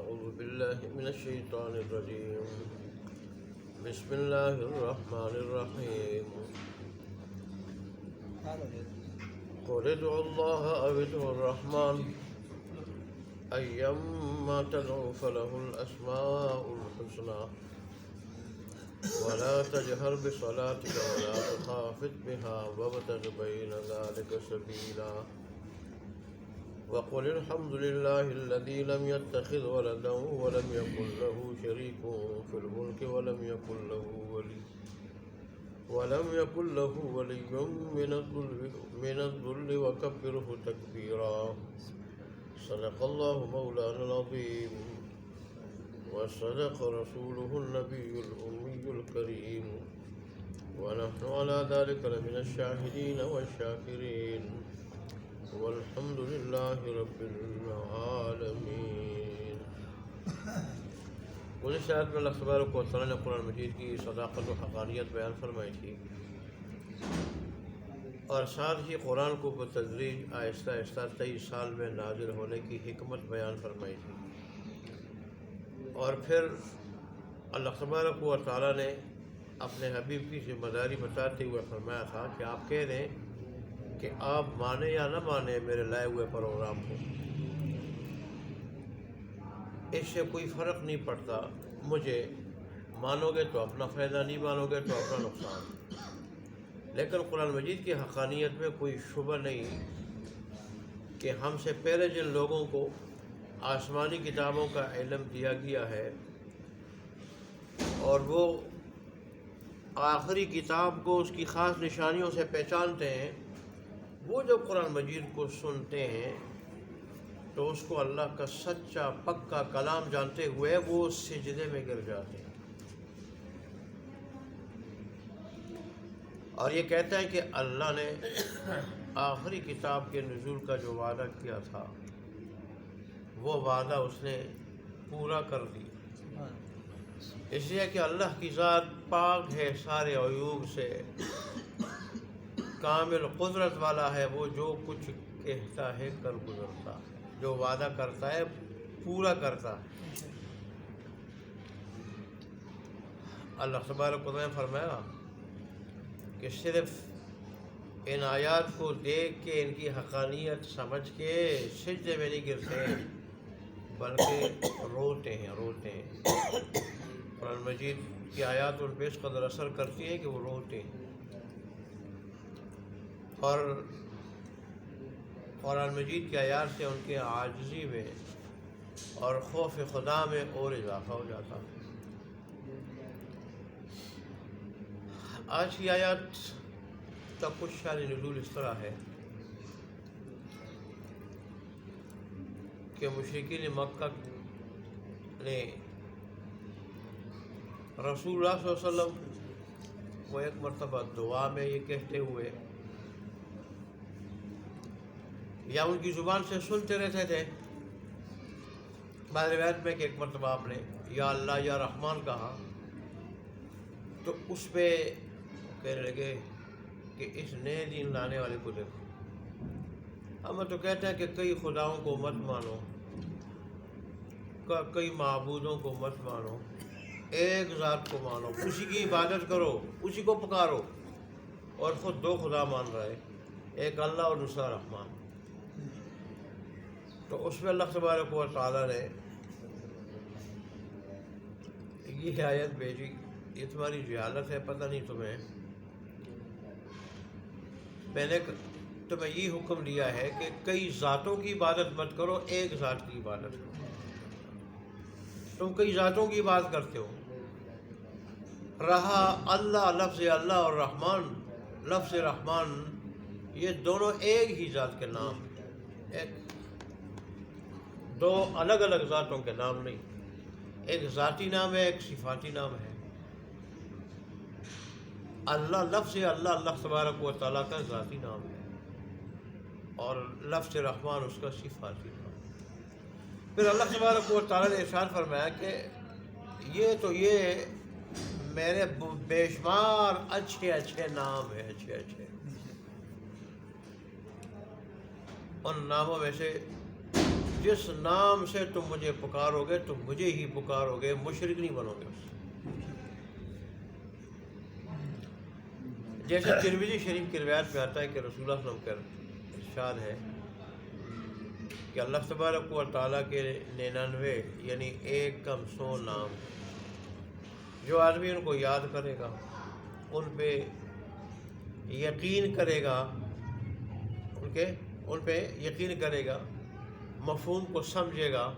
أعوذ بالله من الشيطان الرجيم. بسم الله الرحمن الرحيم. قل ادعوا الله أو ادعوا الرحمن أيما تدعوا فله الأسماء الحسنى ولا تجهر بصلاتك ولا تخافت بها وابتغ بين ذلك سبيلا وقل الحمد لله الذي لم يتخذ ولدا ولم يكن له شريك في الملك ولم يكن له ولي من الذل وكبره تكبيرا. صدق الله مولانا العظيم وصدق رسوله النبي الأمي الكريم ونحن على ذلك لمن الشاهدين والشاكرين والحمد لله رب العالمین. گزشتہ آیت میں اللہ تبارک و تعالیٰ نے قرآن مجید کی صداقت و حقانیت بیان فرمائی تھی اور ساتھ ہی قرآن کو بتدریج آہستہ آہستہ 23 سال میں نازل ہونے کی حکمت بیان فرمائی تھی. اور پھر اللہ تبارک و تعالیٰ نے اپنے حبیب کی ذمہ داری بتاتے ہوئے فرمایا تھا کہ آپ کہہ دیں کہ آپ مانیں یا نہ مانیں میرے لائے ہوئے پروگرام کو، اس سے کوئی فرق نہیں پڑتا. مجھے مانو گے تو اپنا فائدہ، نہیں مانو گے تو اپنا نقصان. لیکن قرآن مجید کی حقانیت میں کوئی شبہ نہیں کہ ہم سے پہلے جن لوگوں کو آسمانی کتابوں کا علم دیا گیا ہے اور وہ آخری کتاب کو اس کی خاص نشانیوں سے پہچانتے ہیں، وہ جب قرآن مجید کو سنتے ہیں تو اس کو اللہ کا سچا پکا کلام جانتے ہوئے وہ سجدے میں گر جاتے ہیں اور یہ کہتے ہیں کہ اللہ نے آخری کتاب کے نزول کا جو وعدہ کیا تھا وہ وعدہ اس نے پورا کر دیا. اس لیے کہ اللہ کی ذات پاک ہے سارے عیوب سے، کامل قدرت والا ہے. وہ جو کچھ کہتا ہے کر گزرتا، جو وعدہ کرتا ہے پورا کرتا ہے. اللہ تبارک و تعالیٰ نے فرمایا کہ صرف ان آیات کو دیکھ کے ان کی حقانیت سمجھ کے سجدے میں نہیں گرتے بلکہ روتے ہیں. قرآن مجید کی آیات ان پہ اس قدر اثر کرتی ہیں کہ وہ روتے ہیں. اور قرآن مجید کی آیات سے ان کے عاجزی میں اور خوف خدا میں اور اضافہ ہو جاتا. آج کی آیات کا کچھ شان نزول اس طرح ہے کہ مشرکین مکہ نے رسول اللہ صلی اللہ علیہ وسلم کو ایک مرتبہ دعا میں یہ کہتے ہوئے یا ان کی زبان سے سنتے رہتے تھے. بعض روایت میں کہ ایک مرتبہ آپ نے یا اللہ یا رحمان کہا تو اس پہ کہنے لگے کہ اس نئے دین لانے والے کو دیکھو. ہم تو کہتے ہیں کہ کئی خداؤں کو مت مانو، کئی معبودوں کو مت مانو، ایک ذات کو مانو، اسی کی عبادت کرو، اسی کو پکارو. اور خود دو خدا مان رہا ہے، ایک اللہ اور دوسرا رحمان. تو اس میں اللہ تبارک و تعالیٰ نے یہ آیت بھیجی. یہ تمہاری جہالت ہے، پتہ نہیں تمہیں. میں نے تمہیں یہ حکم دیا ہے کہ کئی ذاتوں کی عبادت مت کرو، ایک ذات کی عبادت کرو. تم کئی ذاتوں کی عبادت کرتے ہو. رہا اللہ، لفظ اللہ اور رحمان، لفظ رحمان، یہ دونوں ایک ہی ذات کے نام ہیں، ایک دو الگ الگ ذاتوں کے نام نہیں. ایک ذاتی نام ہے، ایک صفاتی نام ہے. اللہ لفظ اللہ اللہ تبارک و تعالیٰ کا ذاتی نام ہے اور لفظ رحمان اس کا صفاتی نام. پھر اللہ تبارک و تعالیٰ نے ارشاد فرمایا کہ یہ میرے بے شمار اچھے نام ہیں، اچھے. ان ناموں میں سے جس نام سے تم مجھے پکارو گے تم مجھے ہی پکارو گے، مشرک نہیں بنو گے۔ جیسے ترمذی شریف کی روایت میں آتا ہے کہ رسول اللہ صلی اللہ علیہ وسلم کا ارشاد ہے کہ اللہ تبارک و تعالیٰ کے 99 یعنی 100 نام، جو آدمی ان کو یاد کرے گا، ان پہ یقین کرے گا، ان پہ یقین کرے گا، مفہوم کو سمجھے گا،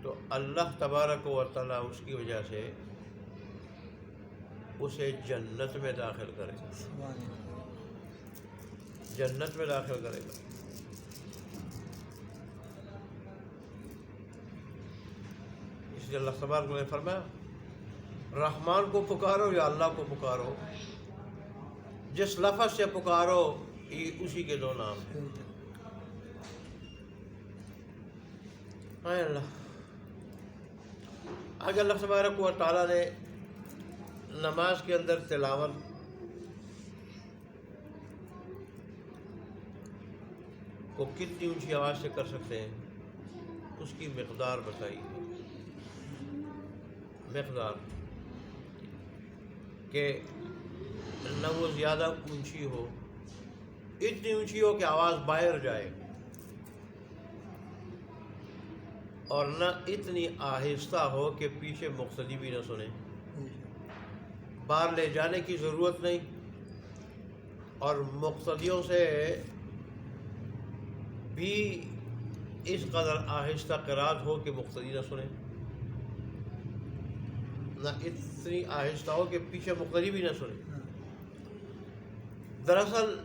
تو اللہ تبارک و تعالیٰ اس کی وجہ سے اسے جنت میں داخل کرے گا، جنت میں داخل کرے گا۔ اس لیے اللہ تبارک نے فرمایا رحمان کو پکارو یا اللہ کو پکارو، جس لفظ سے پکارو یہ اسی کے 2 نام ہیں۔ اللہ آگے اللہ تبارک و تعالیٰ نے نماز کے اندر تلاوت کو کتنی اونچی آواز سے کر سکتے ہیں اس کی مقدار بتائی ہے، مقدار کہ نہ وہ زیادہ اونچی ہو، اتنی اونچی ہو کہ آواز باہر جائے، اور نہ اتنی آہستہ ہو کہ پیچھے مقتدی بھی نہ سنے، باہر لے جانے کی ضرورت نہیں، اور مقتدیوں سے بھی اس قدر آہستہ قرات ہو کہ مقتدی نہ سنے، نہ اتنی آہستہ ہو کہ پیچھے مقتدی بھی نہ سنے۔ دراصل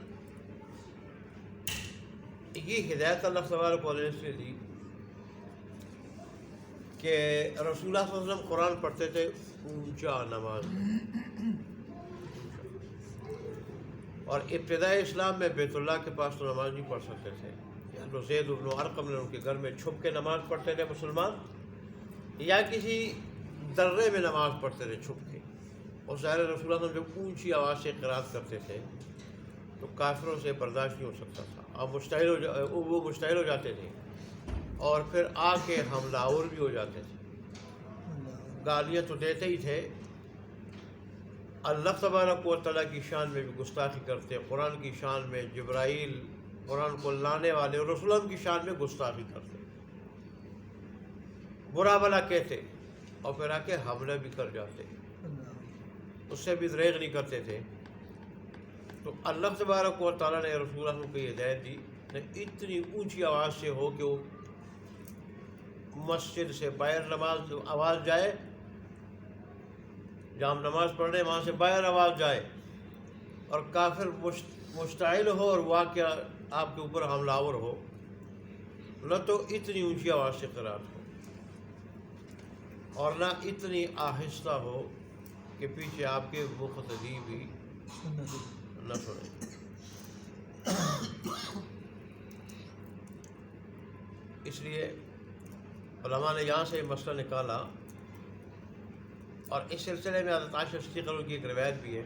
یہ ہدایت اللہ تبارک و تعالیٰ نے دی کہ رسول اللہ صلی اللہ علیہ وسلم قرآن پڑھتے تھے اونچا نماز میں، اور ابتدائی اسلام میں بیت اللہ کے پاس تو نماز نہیں پڑھ سکتے تھے، تو زید بن ارقم نے ان کے گھر میں چھپ کے نماز پڑھتے تھے مسلمان، یا کسی درے میں نماز پڑھتے تھے چھپ کے، اور ظاہر رسول اللہ صلی اللہ علیہ وسلم جب اونچی آواز سے قرات کرتے تھے تو کافروں سے برداشت نہیں ہو سکتا تھا، اب وہ مشتعل ہو جاتے تھے، اور پھر آ کے حملہ آور بھی ہو جاتے تھے، گالیاں تو دیتے ہی تھے، اللہ تبارک و تعالیٰ کی شان میں بھی گستاخی کرتے، قرآن کی شان میں، جبرائیل قرآن کو لانے والے اور رسول اللہ کی شان میں گستاخی کرتے، برا بھلا کہتے، اور پھر آ کے حملہ بھی کر جاتے، اس سے بھی دریغ نہیں کرتے تھے۔ تو اللہ تبارک و تعالیٰ نے رسول اللہ کو یہ ہدایت دی کہ اتنی اونچی آواز سے ہو کہ وہ مسجد سے باہر نماز آواز جائے، جہاں ہم نماز پڑھ رہے ہیں وہاں سے باہر آواز جائے، اور کافر مشتعل ہو اور واقعہ آپ کے اوپر حملہ آور ہو، نہ تو اتنی اونچی آواز سے قرات ہو اور نہ اتنی آہستہ ہو کہ پیچھے آپ کے مقتدی بھی نہ سنے۔ اس لیے علماء نے یہاں سے مسئلہ نکالا، اور اس سلسلے میں حضرت عائشہ صدیقہ عنہا کی ایک روایت بھی ہے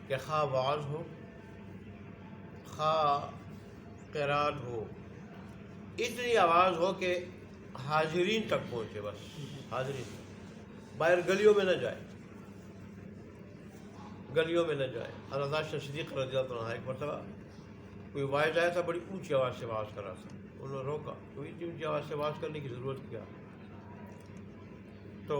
کہ خواہ وعظ ہو خواہ قرات ہو، اتنی آواز ہو کہ حاضرین تک پہنچے، بس حاضرین تک، باہر گلیوں میں نہ جائے، گلیوں میں نہ جائے۔ حضرت عائشہ صدیقہ رضی اللہ عنہا ایک مرتبہ کوئی واعظ آیا تھا، بڑی اونچی آواز سے واعظ کر رہا تھا، انہوں نے روکا، کوئی اتنی اونچی آواز سے واعظ کرنے کی ضرورت کیا؟ تو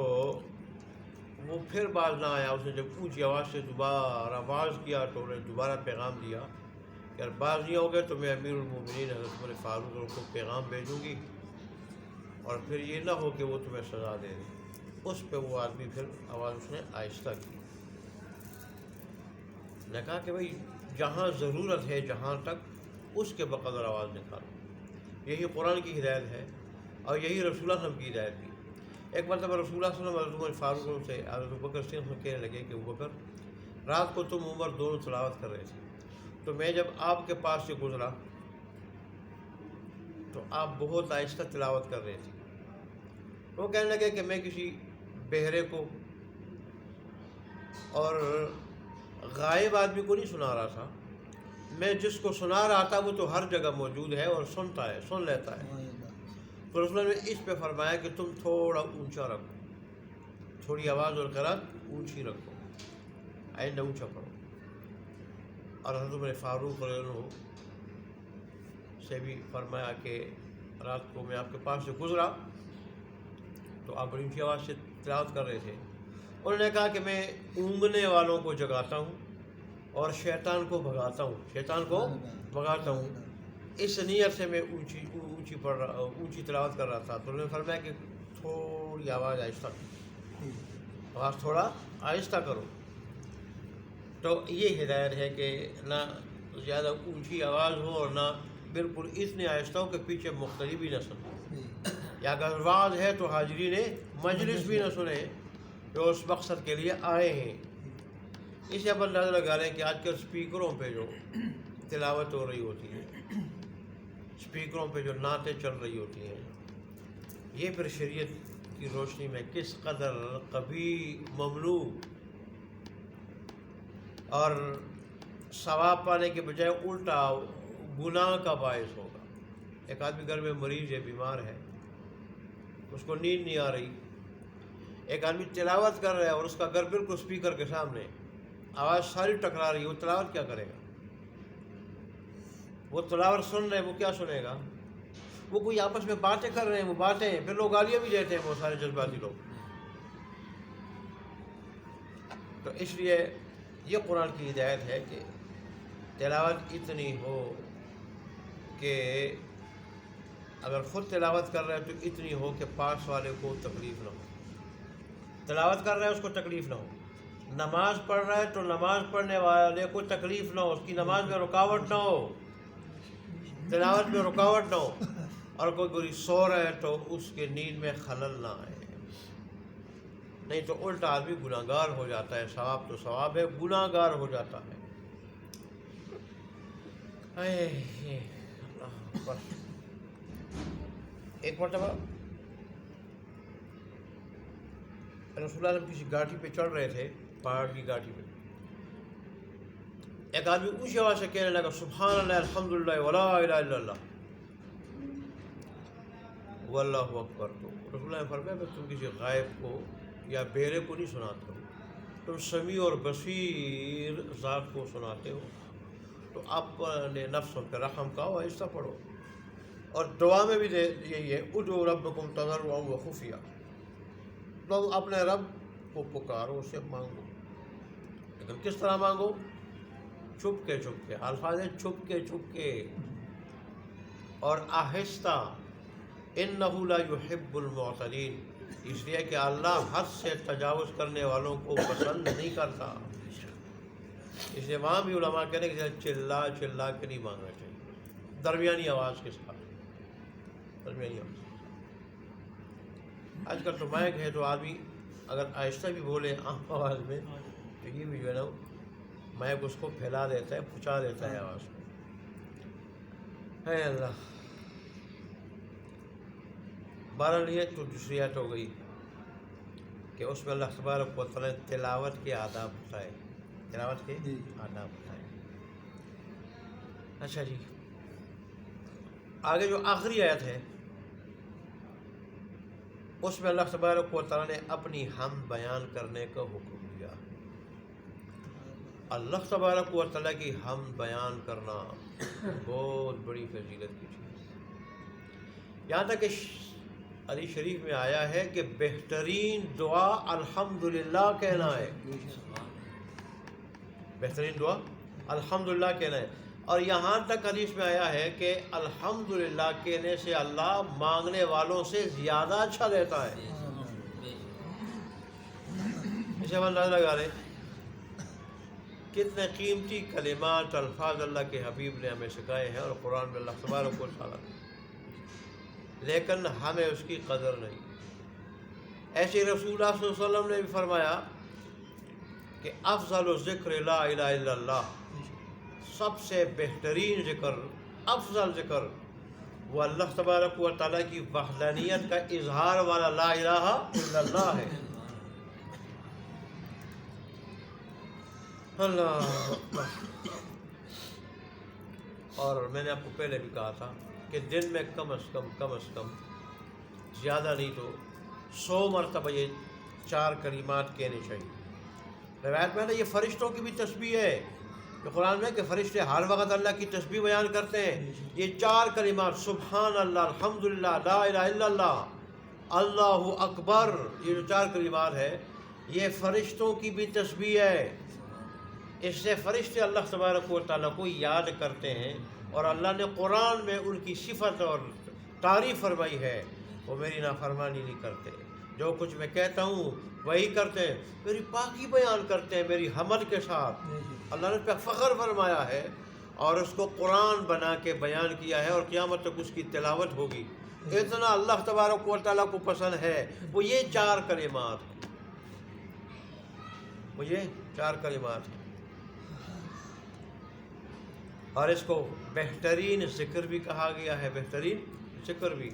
وہ پھر باز نہ آیا، اس نے جب اونچی آواز سے دوبارہ واعظ کیا تو انہوں نے دوبارہ پیغام دیا کہ اگر باز نہیں ہو گئے تو میں امیر المومنین حضرت عمر فاروق کو پیغام بھیجوں گی، اور پھر یہ نہ ہو کہ وہ تمہیں سزا دے دے۔ اس پہ وہ آدمی پھر آواز اس نے آہستہ کی، نے کہا کہ بھائی جہاں ضرورت ہے جہاں تک اس کے بقدر آواز نکالو، یہی قرآن کی ہدایت ہے، اور یہی رسول اللہ صلی اللہ علیہ وسلم کی ہدایت بھی۔ ایک مرتبہ رسول اللہ صلی اللہ علیہ وسلم حضرت عمر فاروق سے حضرت ابوبکر صدیق کہنے لگے کہ ابوبکر رات کو تم عمر دونوں تلاوت کر رہے تھے، تو میں جب آپ کے پاس سے گزرا تو آپ بہت آہستہ تلاوت کر رہے تھے۔ وہ کہنے لگے کہ میں کسی بہرے کو اور غائب آدمی کو نہیں سنا رہا تھا، میں جس کو سنا رہا تھا وہ تو ہر جگہ موجود ہے اور سنتا ہے، سن لیتا ہے، تو رسول اللہ نے اس پہ فرمایا کہ تم تھوڑا اونچا رکھو، تھوڑی آواز اور قرات اونچی رکھو، آئندہ اونچا پڑھو۔ اور حضرت عمر فاروق رضی اللہ عنہ سے بھی فرمایا کہ رات کو میں آپ کے پاس سے گزرا تو آپ بڑی اونچی آواز سے تلاوت کر رہے تھے۔ انہوں نے کہا کہ میں اونگنے والوں کو جگاتا ہوں اور شیطان کو بھگاتا ہوں، اس نیت سے میں اونچی تلاوت کر رہا تھا۔ تو انہوں نے فرمایا کہ تھوڑی آواز تھوڑا آہستہ کرو۔ تو یہ ہدایت ہے کہ نہ زیادہ اونچی آواز ہو اور نہ بالکل اتنی آہستہ ہو کہ پیچھے مختلف بھی نہ سنو، یا اگر واعظ ہے تو حاضرین مجلس بھی نہ سنے جو اس مقصد کے لیے آئے ہیں۔ اسے آپ اندازہ لگا لیں کہ آج کل اسپیکروں پہ جو تلاوت ہو رہی ہوتی ہے، اسپیکروں پہ جو نعتیں چل رہی ہوتی ہیں، یہ پھر شریعت کی روشنی میں کس قدر قبیح، ممنوع اور ثواب پانے کے بجائے الٹا گناہ کا باعث ہوگا۔ ایک آدمی گھر میں مریض ہے، بیمار ہے، اس کو نیند نہیں آ رہی، ایک آدمی تلاوت کر رہا ہے اور اس کا گھر بالکل اسپیکر کے سامنے، آواز ساری ٹکرا رہی ہے، وہ تلاوت کیا کرے گا؟ وہ تلاوت سن رہے ہیں، وہ کیا سنے گا؟ وہ کوئی آپس میں باتیں کر رہے ہیں، وہ باتیں پھر لوگ گالیاں بھی دیتے ہیں، وہ سارے جذباتی لوگ۔ تو اس لیے یہ قرآن کی ہدایت ہے کہ تلاوت اتنی ہو کہ اگر خود تلاوت کر رہے ہیں تو اتنی ہو کہ پاس والے کو تکلیف نہ ہو، تلاوت کر رہا ہے اس کو تکلیف نہ ہو، نماز پڑھ رہا ہے تو نماز پڑھنے والے کو تکلیف نہ ہو، اس کی نماز میں رکاوٹ نہ ہو، تلاوت میں رکاوٹ نہ ہو، اور کوئی سو رہا ہے تو اس کے نیند میں خلل نہ آئے، نہیں تو الٹا آدمی گناہ گار ہو جاتا ہے۔ ثواب تو ثواب ہے، گناہ گار ہو جاتا ہے۔ ایک مرتبہ رسول اللہ کسی گاڑی پہ چڑھ رہے تھے، پہاڑ کی گاڑی پہ، ایک آدمی اونچی آواز سے کہنے لگا سبحان اللہ الحمدللہ ولا الہ الا اللہ واللہ اکبر۔ تو رسول اللہ نے فرمایا کہ تم کسی غائب کو یا بیرے کو نہیں سناتے ہو، تم سمیع اور بصیر ذات کو سناتے ہو، تو اپنے نفسوں پہ رحم کا آہستہ پڑھو۔ اور دعا میں بھی یہی ہے ادعوا ربکم تضرعا وخفیا، تو اپنے رب کو پکارو، اسے مانگو، لیکن کس طرح مانگو؟ چھپ کے چھپ کے، الفاظ ہے چھپ کے اور آہستہ۔ انہ لا یحب المعتدین، اس لیے کہ اللہ حد سے تجاوز کرنے والوں کو پسند نہیں کرتا۔ اس لیے وہاں بھی علماء کہتے ہیں کہ چلا کے نہیں مانگنا چاہیے، درمیانی آواز کے ساتھ، درمیانی آواز۔ آج کل تو مائک ہے تو آدمی اگر آہستہ بھی بولے عام آواز میں تو یہ بھی جو ہے نا مائک اس کو پھیلا دیتا ہے، پھنچا دیتا ہے آواز کو۔ اے اللہ، بہرحال یہ تو دوسری آیت ہو گئی کہ اس میں اللہ تبارک و تعالیٰ نے تلاوت کے آداب بتائے، تلاوت کے آداب بتائے۔ اچھا جی، آگے جو آخری آیت ہے اس میں اللہ تبارک و تعالیٰ نے اپنی حمد بیان کرنے کا حکم دیا۔ اللہ تبارک و تعالیٰ کی حمد بیان کرنا بہت بڑی فضیلت کی چیز، یہاں تک کہ حدیث شریف میں آیا ہے کہ بہترین دعا الحمدللہ کہنا ہے، بہترین دعا الحمدللہ کہنا ہے۔ اور یہاں تک حدیث میں آیا ہے کہ الحمدللہ کہنے سے اللہ مانگنے والوں سے زیادہ اچھا دیتا ہے۔ اسے ہم اندازہ لگا لیں کتنے قیمتی کلمات، الفاظ اللہ کے حبیب نے ہمیں سکھائے ہیں اور قرآن میں اللہ تبارک و تعالیٰ، لیکن ہمیں اس کی قدر نہیں۔ ایسے رسول اللہ صلی اللہ علیہ وسلم نے بھی فرمایا کہ افضل ذکر لا الہ الا اللہ، سب سے بہترین ذکر، افضل ذکر وہ اللہ تبارک و تعالیٰ کی وحدانیت کا اظہار والا لا الہ الا اللہ ہے۔ اللہ اکبر۔ اور میں نے آپ کو پہلے بھی کہا تھا کہ دن میں کم از کم زیادہ نہیں تو 100 مرتبہ یہ 4 کلمات کہنے چاہیے۔ روایت میں یہ فرشتوں کی بھی تسبیح ہے کہ قرآن میں کہ فرشتے ہر وقت اللہ کی تسبیح بیان کرتے ہیں۔ یہ 4 کلمات سبحان اللہ، الحمدللہ، لا الہ الا اللہ، اللہ اکبر، یہ جو 4 کلمات ہے یہ فرشتوں کی بھی تسبیح ہے۔ اس سے فرشتے اللہ تبارک و تعالیٰ کو یاد کرتے ہیں، اور اللہ نے قرآن میں ان کی صفت اور تعریف فرمائی ہے، وہ میری نافرمانی نہیں کرتے، جو کچھ میں کہتا ہوں وہی کرتے ہیں، میری پاکی بیان کرتے ہیں میری حمد کے ساتھ۔ اللہ نے اس پہ فخر فرمایا ہے اور اس کو قرآن بنا کے بیان کیا ہے، اور قیامت تک اس کی تلاوت ہوگی۔ اتنا اللہ تبارک و تعالیٰ کو پسند ہے وہ یہ 4 کلمات ہیں، وہ یہ 4 کلمات ہیں۔ اور اس کو بہترین ذکر بھی کہا گیا ہے، بہترین ذکر بھی۔